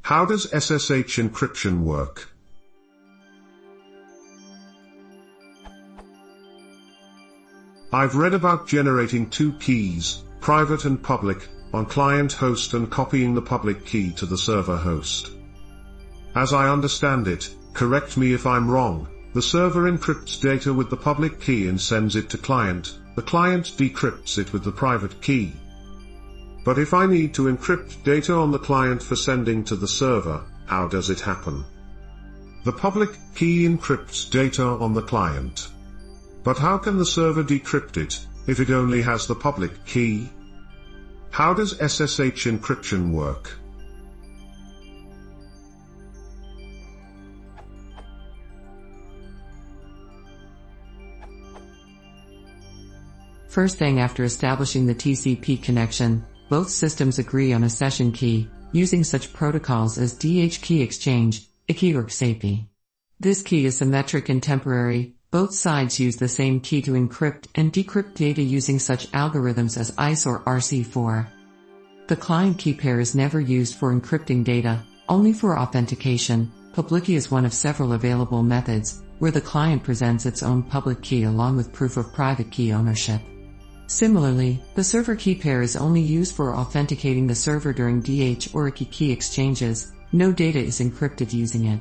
How does SSH encryption work? I've read about generating two keys, private and public, on client host and copying the public key to the server host. As I understand it, correct me if I'm wrong, the server encrypts data with the public key and sends it to client, the client decrypts it with the private key. But if I need to encrypt data on the client for sending to the server, how does it happen? The public key encrypts data on the client. But how can the server decrypt it, if it only has the public key? How does SSH encryption work? First thing, after establishing the TCP connection, both systems agree on a session key, using such protocols as DH key exchange, IKE or XAPI. This key is symmetric and temporary. Both sides use the same key to encrypt and decrypt data using such algorithms as ICE or RC4. The client key pair is never used for encrypting data, only for authentication. Public key is one of several available methods, where the client presents its own public key along with proof of private key ownership. Similarly, the server key pair is only used for authenticating the server during DH or IKE key exchanges. No data is encrypted using it.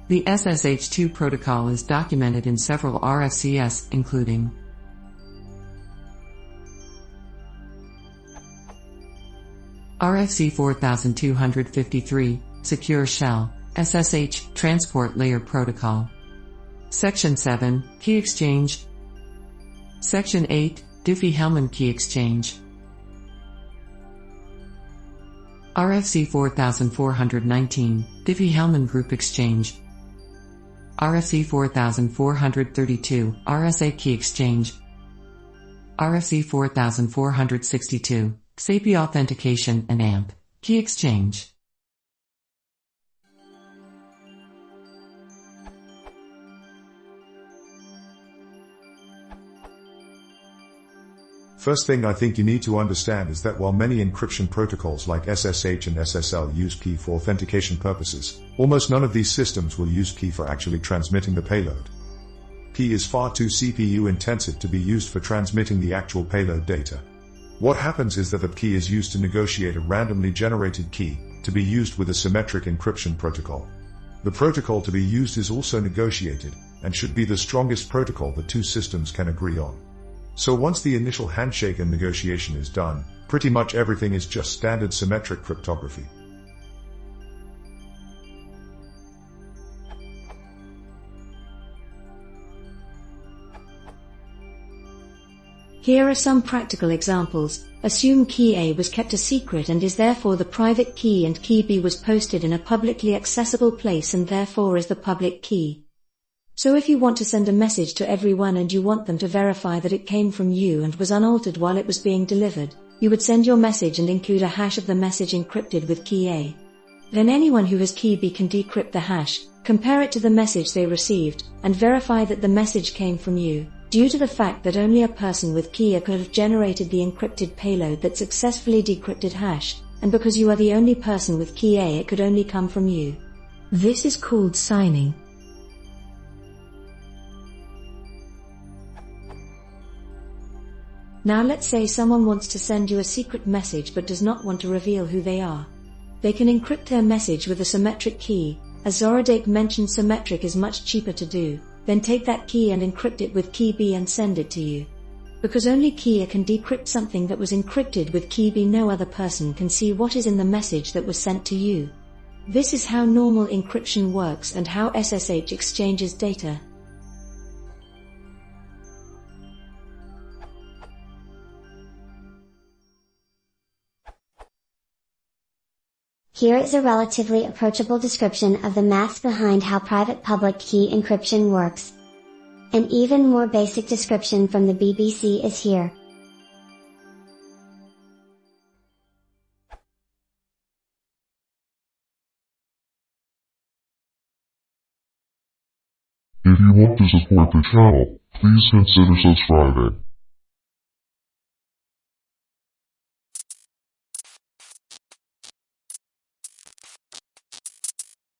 The SSH2 protocol is documented in several RFCs, including RFC 4253, Secure Shell, SSH, Transport Layer Protocol. Section 7, Key Exchange. Section 8, Diffie-Hellman Key Exchange. RFC 4419, Diffie-Hellman Group Exchange. RFC 4432, RSA Key Exchange. RFC 4462, XAPI Authentication and AMP Key Exchange. First thing I think you need to understand is that while many encryption protocols like SSH and SSL use key for authentication purposes, almost none of these systems will use key for actually transmitting the payload. Key is far too CPU intensive to be used for transmitting the actual payload data. What happens is that the key is used to negotiate a randomly generated key, to be used with a symmetric encryption protocol. The protocol to be used is also negotiated, and should be the strongest protocol the two systems can agree on. So once the initial handshake and negotiation is done, pretty much everything is just standard symmetric cryptography. Here are some practical examples. Assume key A was kept a secret and is therefore the private key, and key B was posted in a publicly accessible place and therefore is the public key. So if you want to send a message to everyone and you want them to verify that it came from you and was unaltered while it was being delivered, you would send your message and include a hash of the message encrypted with key A. Then anyone who has key B can decrypt the hash, compare it to the message they received, and verify that the message came from you. Due to the fact that only a person with key A could have generated the encrypted payload that successfully decrypted hash, and because you are the only person with key A, it could only come from you. This is called signing. Now let's say someone wants to send you a secret message but does not want to reveal who they are. They can encrypt their message with a symmetric key. As Zoradake mentioned, symmetric is much cheaper to do. Then take that key and encrypt it with key B and send it to you. Because only key A can decrypt something that was encrypted with key B, no other person can see what is in the message that was sent to you. This is how normal encryption works and how SSH exchanges data. Here is a relatively approachable description of the math behind how private public key encryption works. An even more basic description from the BBC is here. If you want to support the channel, please consider subscribing.